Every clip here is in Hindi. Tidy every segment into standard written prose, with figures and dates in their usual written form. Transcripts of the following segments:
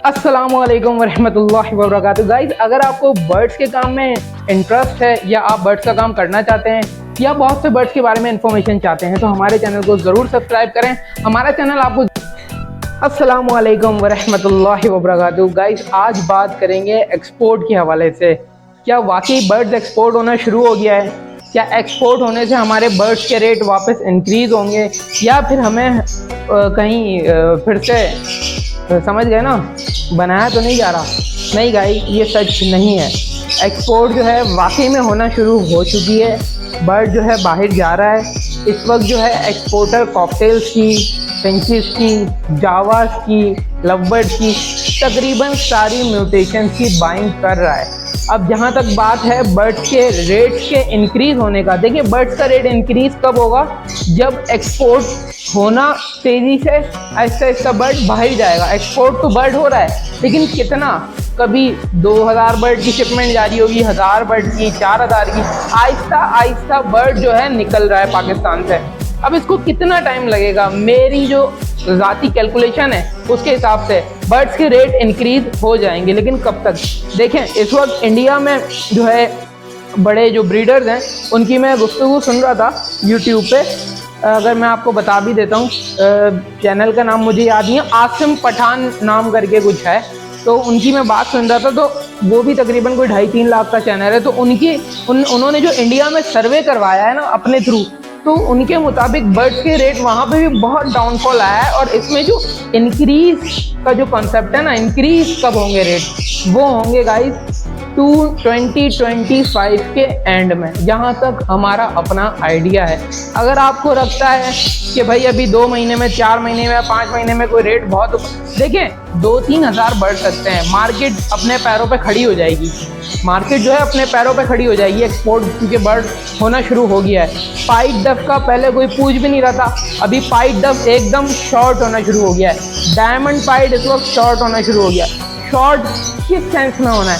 अस्सलामुअलैकुम वरहमतुल्लाहि वबरकातुहू। गाइस, अगर आपको बर्ड्स के काम में इंटरेस्ट है या आप बर्ड्स का काम करना चाहते हैं या बहुत से बर्ड्स के बारे में इंफॉर्मेशन चाहते हैं तो हमारे चैनल को ज़रूर सब्सक्राइब करें। हमारा चैनल आपको अस्सलामुअलैकुम वरहमतुल्लाहि वबरकातुहू। गाइस, आज बात करेंगे एक्सपोर्ट के हवाले से। क्या वाकई बर्ड्स एक्सपोर्ट होना शुरू हो गया है? क्या एक्सपोर्ट होने से हमारे बर्ड्स के रेट वापस इंक्रीज़ होंगे या फिर हमें कहीं फिर से समझ गए ना, बनाया तो नहीं जा रहा? नहीं गाइस, ये सच नहीं है। एक्सपोर्ट जो है वाकई में होना शुरू हो चुकी है। बर्ड जो है बाहर जा रहा है। इस वक्त जो है एक्सपोर्टर कॉकटेल्स की, फिंचेस की, जावास की, लवबर्ड की तकरीबन सारी म्यूटेशंस की बाइंग कर रहा है। अब जहाँ तक बात है बर्ड्स के रेट्स के इंक्रीज़ होने का, देखिए बर्ड्स का रेट इंक्रीज़ कब होगा? जब एक्सपोर्ट होना तेज़ी से आहिस्ता आहिस्ता बर्ड बाहर जाएगा। एक्सपोर्ट तो बर्ड हो रहा है, लेकिन कितना? कभी 2000 बर्ड की शिपमेंट जारी होगी, 1000 बर्ड की, 4000 की, आहिस्ता आहिस्ता बर्ड जो है निकल रहा है पाकिस्तान से। अब इसको कितना टाइम लगेगा? मेरी जो ज़ाती कैलकुलेशन है उसके हिसाब से बर्ड्स के रेट इंक्रीज़ हो जाएंगे, लेकिन कब तक? देखें, इस वक्त इंडिया में जो है बड़े जो ब्रीडर्स हैं उनकी मैं गुफ्तगू सुन रहा था यूट्यूब पे। अगर मैं आपको बता भी देता हूँ, चैनल का नाम मुझे याद नहीं है, आसिम पठान नाम करके कुछ है, तो उनकी मैं बात सुन रहा था। तो वो भी तकरीबन कोई 2.5-3 लाख का चैनल है। तो उन्होंने जो इंडिया में सर्वे करवाया है ना अपने थ्रू, तो उनके मुताबिक बर्ड्स के रेट वहाँ पे भी बहुत डाउनफॉल आया है। और इसमें जो इंक्रीज़ का जो कॉन्सेप्ट है ना, इंक्रीज़ कब होंगे रेट, वो होंगे गाइस 2025 के एंड में, जहाँ तक हमारा अपना आइडिया है। अगर आपको लगता है कि भाई अभी 2 महीने में, 4 महीने में, 5 महीने में कोई रेट बहुत, देखें 2-3 हज़ार बढ़ सकते हैं, मार्केट अपने पैरों पे खड़ी हो जाएगी। मार्केट जो है अपने पैरों पे खड़ी हो जाएगी एक्सपोर्ट, क्योंकि बर्ड होना शुरू हो गया है। पाइट डफ का पहले कोई पूछ भी नहीं रहा था, अभी पाइट डफ एकदम शॉर्ट होना शुरू हो गया है। डायमंड पाइट इस वक्त शॉर्ट होना शुरू हो गया। शॉर्ट किस सेंस में होना है?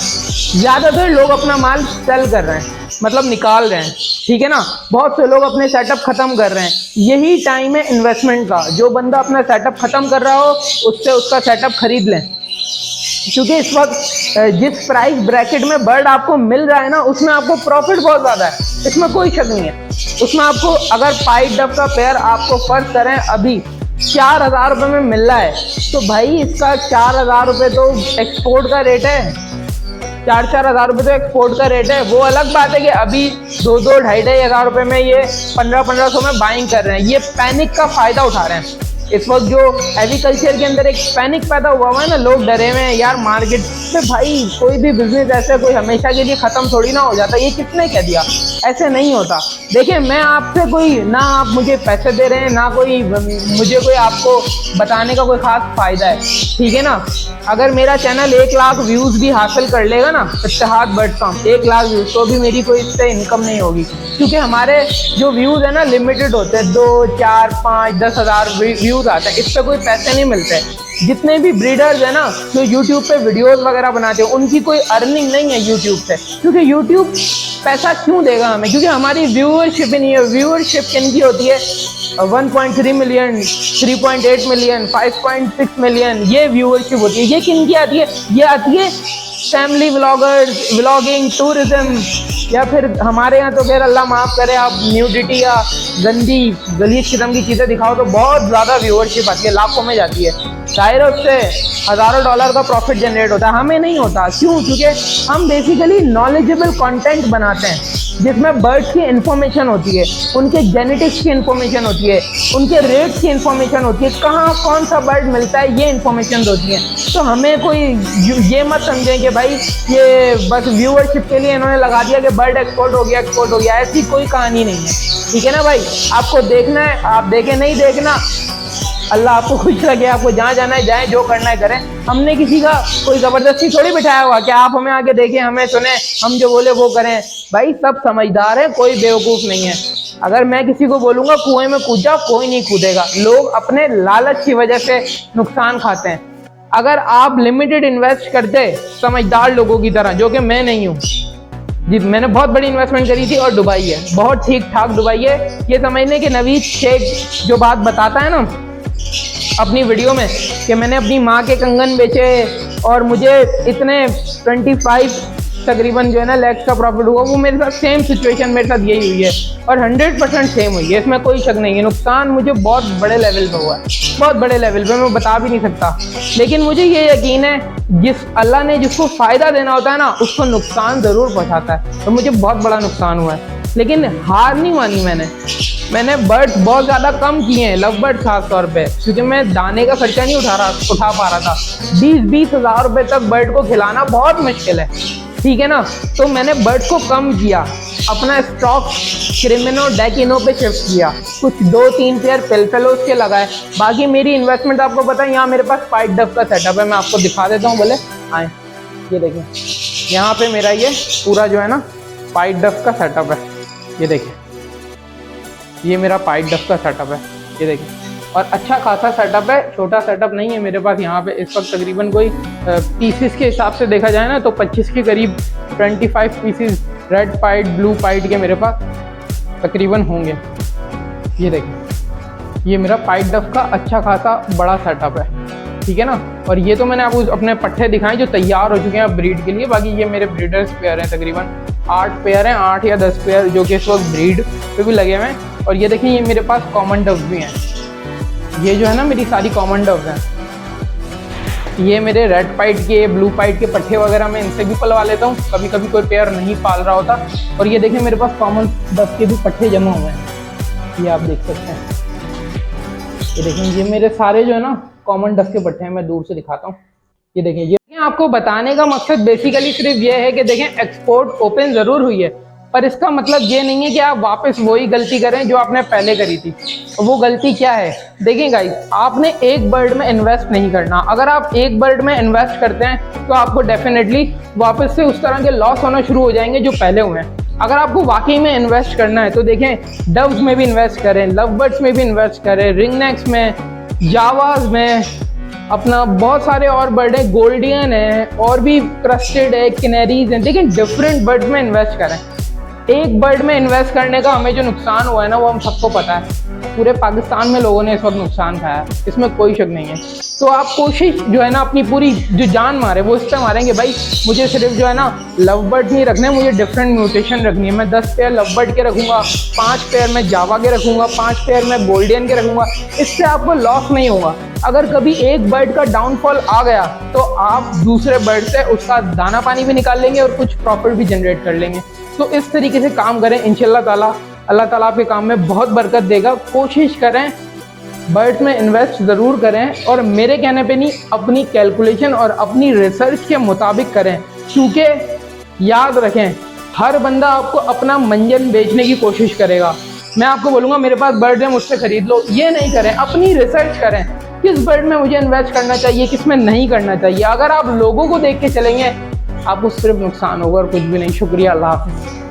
ज़्यादातर लोग अपना माल सेल कर रहे हैं, मतलब निकाल रहे हैं, ठीक है ना। बहुत से लोग अपने सेटअप ख़त्म कर रहे हैं। यही टाइम है इन्वेस्टमेंट का। जो बंदा अपना सेटअप ख़त्म कर रहा हो उससे उसका सेटअप खरीद लें, क्योंकि इस वक्त जिस प्राइस ब्रैकेट में बर्ड आपको मिल रहा है ना, उसमें आपको प्रॉफिट बहुत ज़्यादा है, इसमें कोई शक नहीं है। उसमें आपको अगर पाइट डफ का पेयर आपको फर्ज करें अभी 4000 रुपये में मिल रहा है, तो भाई इसका 4000 रुपये तो एक्सपोर्ट का रेट है। 4-4 हज़ार रुपये तो एक्सपोर्ट का रेट है। वो अलग बात है कि अभी 2-2, 2.5-2.5 हज़ार रुपये में ये 1500 में बाइंग कर रहे हैं। ये पैनिक का फ़ायदा उठा रहे हैं। इस वक्त जो एग्रीकल्चर के अंदर एक पैनिक पैदा हुआ है ना, लोग डरे हुए हैं यार मार्केट में। भाई कोई भी बिजनेस ऐसे कोई हमेशा के लिए ख़त्म थोड़ी ना हो जाता। ये किसने कह दिया? ऐसे नहीं होता। देखिए, मैं आपसे कोई ना, आप मुझे पैसे दे रहे हैं ना, कोई मुझे कोई आपको बताने का कोई ख़ास फ़ायदा है, ठीक है ना। अगर मेरा चैनल 1 लाख व्यूज़ भी हासिल कर लेगा ना, इत्तेहाद बर्ड फार्म 1 लाख व्यूज़, तो भी मेरी कोई इससे इनकम नहीं होगी, क्योंकि हमारे जो व्यूज़ है ना लिमिटेड होते हैं। 2, 4, 5, 10 हज़ार व्यूज़ आते हैं, इस पर कोई पैसे नहीं मिलते। जितने भी ब्रीडर्स हैं ना जो यूट्यूब पे वीडियोस वगैरह बनाते हैं, उनकी कोई अर्निंग नहीं है यूट्यूब से, क्योंकि यूट्यूब पैसा क्यों देगा हमें? क्योंकि हमारी व्यूअरशिप ही नहीं है। व्यूअरशिप किनकी होती है? 1.3 मिलियन, 3.8 मिलियन, 5.6 मिलियन, ये व्यूअरशिप होती है। ये किनकी आती है? ये आती है फैमिली व्लॉगर्स, व्लॉगिंग, टूरिज्म, या फिर हमारे यहाँ तो फिर अल्लाह माफ़ करे आप न्यूडिटी या गंदी गलीज किस्म की चीज़ें दिखाओ तो बहुत ज़्यादा व्यूअरशिप आती है, लाखों में जाती है। शायद उससे हज़ारों डॉलर का प्रॉफिट जनरेट होता है, हमें नहीं होता। क्यों? क्योंकि हम बेसिकली नॉलेजेबल कंटेंट बनाते हैं जिसमें बर्ड्स की इन्फॉर्मेशन होती है, उनके जेनेटिक्स की इन्फॉर्मेशन होती है, उनके रेट्स की इन्फॉर्मेशन होती है, कहाँ कौन सा बर्ड मिलता है, ये इन्फॉर्मेशन होती है। तो हमें कोई ये मत समझें कि भाई ये बस व्यूअरशिप के लिए इन्होंने लगा दिया कि बर्ड एक्सपोर्ट हो गया, एक्सपोर्ट हो गया। ऐसी कोई कहानी नहीं है, ठीक है ना भाई। आपको देखना है आप देखें, नहीं देखना अल्लाह आपको खुश रखे। आपको जहाँ जाना है जाएं, जो करना है करें। हमने किसी का कोई ज़बरदस्ती थोड़ी बिठाया हुआ कि आप हमें आगे देखें, हमें सुने, हम जो बोले वो करें। भाई सब समझदार है, कोई बेवकूफ़ नहीं है। अगर मैं किसी को बोलूँगा कुएं में कूद जा, कोई नहीं कूदेगा। लोग अपने लालच की वजह से नुकसान खाते हैं। अगर आप लिमिटेड इन्वेस्ट करते समझदार लोगों की तरह, जो कि मैं नहीं हूँ जी, मैंने बहुत बड़ी इन्वेस्टमेंट करी थी और डुबाई है, बहुत ठीक ठाक डुबाई है। ये समझने कि नवीद शेख जो बात बताता है ना अपनी वीडियो में कि मैंने अपनी माँ के कंगन बेचे और मुझे इतने 25 तकरीबन जो है ना लैक्स का प्रॉफिट हुआ, वो मेरे साथ सेम सिचुएशन मेरे साथ यही हुई है और 100% सेम हुई है, इसमें कोई शक नहीं है। नुकसान मुझे बहुत बड़े लेवल पे हुआ है, बहुत बड़े लेवल पे, मैं बता भी नहीं सकता। लेकिन मुझे ये यकीन है जिस अल्लाह ने जिसको फ़ायदा देना होता है ना, उसको नुकसान ज़रूर पहुँचाता है। तो मुझे बहुत बड़ा नुकसान हुआ है, लेकिन हार नहीं मानी मैंने बर्ड्स बहुत ज़्यादा कम किए हैं, लव बर्ड खास तौर पे, क्योंकि मैं दाने का खर्चा नहीं उठा पा रहा था। 20-20 हज़ार रुपये तक बर्ड को खिलाना बहुत मुश्किल है, ठीक है ना। तो मैंने बर्ड को कम किया, अपना स्टॉक क्रिमिनो डेकिनो पे शिफ्ट किया, कुछ 2-3 पेयर पेलफेलोस के लगाए। बाकी मेरी इन्वेस्टमेंट आपको पता है, यहाँ मेरे पास पाइट डफ का सेटअप है, मैं आपको दिखा देता हूँ, बोले आए, ये देखिए यहाँ पे मेरा ये पूरा जो है ना पाइट डफ का सेटअप है, ये देखिए, ये मेरा पाइट डफ का सेटअप है, ये देखिए, और अच्छा खासा सेटअप है, छोटा सेटअप नहीं है मेरे पास। यहाँ पे इस वक्त तकरीबन कोई पीसेस के हिसाब से देखा जाए ना तो 25 के करीब 25 पीसेस रेड पाइट ब्लू पाइट के मेरे पास तकरीबन होंगे। ये देखिए, ये मेरा पाइट डफ का अच्छा खासा बड़ा सेटअप है, ठीक है ना। और ये तो मैंने आपको अपने पट्टे दिखाए जो तैयार हो चुके हैं ब्रीड के लिए। बाकी ये मेरे ब्रीडर्स पेयर हैं, तकरीबन 8 पेयर हैं, 8 या 10 पेयर जो कि इस वक्त ब्रीड पे भी लगे हुए हैं। और ये देखिए, ये मेरे पास कॉमन डव भी हैं, ये जो है ना मेरी सारी कॉमन डव हैं। ये मेरे रेड पाइट के ब्लू पाइट के पट्टे वगैरह मैं इनसे भी पलवा लेता हूँ, कभी कभी कोई पेयर नहीं पाल रहा होता। और ये देखिए मेरे पास कॉमन डव के भी पट्टे जमा हुए हैं, ये आप देख सकते हैं। ये देखिए, ये मेरे सारे जो है ना कॉमन डव के पट्टे हैं, मैं दूर से दिखाता हूँ। ये देखिए, ये आपको बताने का मकसद बेसिकली सिर्फ ये है कि देखें एक्सपोर्ट ओपन ज़रूर हुई है, पर इसका मतलब ये नहीं है कि आप वापस वही गलती करें जो आपने पहले करी थी। वो गलती क्या है? देखिए गाइस, आपने एक बर्ड में इन्वेस्ट नहीं करना। अगर आप एक बर्ड में इन्वेस्ट करते हैं तो आपको डेफिनेटली वापस से उस तरह के लॉस होना शुरू हो जाएंगे जो पहले हुए हैं। अगर आपको वाकई में इन्वेस्ट करना है तो देखें, डव्स में भी इन्वेस्ट करें, लव बर्ड्स में भी इन्वेस्ट करें, रिंगनेक्स में, जावाज में, अपना बहुत सारे और बर्ड है, गोल्डियन है, और भी क्रस्टेड है, किनरीज है। देखिए, डिफरेंट बर्ड्स में इन्वेस्ट करें। एक बर्ड में इन्वेस्ट करने का हमें जो नुकसान हुआ है ना, वो हम सबको पता है। पूरे पाकिस्तान में लोगों ने इस वक्त नुकसान खाया है, इसमें कोई शक नहीं है। तो आप कोशिश जो है ना अपनी पूरी जो जान मारे वो इस पर मारेंगे। भाई मुझे सिर्फ जो है ना लव बर्ड नहीं रखने, मुझे डिफरेंट म्यूटेशन रखनी है। मैं 10 पेयर लव बर्ड के रखूँगा, 5 पेयर मैं जावा के रखूँगा, 5 पेयर मैं गोल्डियन के रखूँगा। इससे आपको लॉस नहीं होगा। अगर कभी एक बर्ड का डाउनफॉल आ गया तो आप दूसरे बर्ड से उसका दाना पानी भी निकाल लेंगे और कुछ प्रॉफिट भी जनरेट कर लेंगे। तो इस तरीके से काम करें, इंशाल्लाह ताला अल्लाह ताला आपके काम में बहुत बरकत देगा। कोशिश करें, बर्ड्स में इन्वेस्ट ज़रूर करें, और मेरे कहने पे नहीं, अपनी कैलकुलेशन और अपनी रिसर्च के मुताबिक करें। क्योंकि याद रखें, हर बंदा आपको अपना मंजन बेचने की कोशिश करेगा। मैं आपको बोलूँगा मेरे पास बर्ड है, मुझसे ख़रीद लो, ये नहीं करें। अपनी रिसर्च करें, किस बर्ड में मुझे इन्वेस्ट करना चाहिए, किस में नहीं करना चाहिए। अगर आप लोगों को देख के चलेंगे, आपको सिर्फ नुकसान होगा और कुछ भी नहीं। शुक्रिया, अल्लाह हाफ़िज़।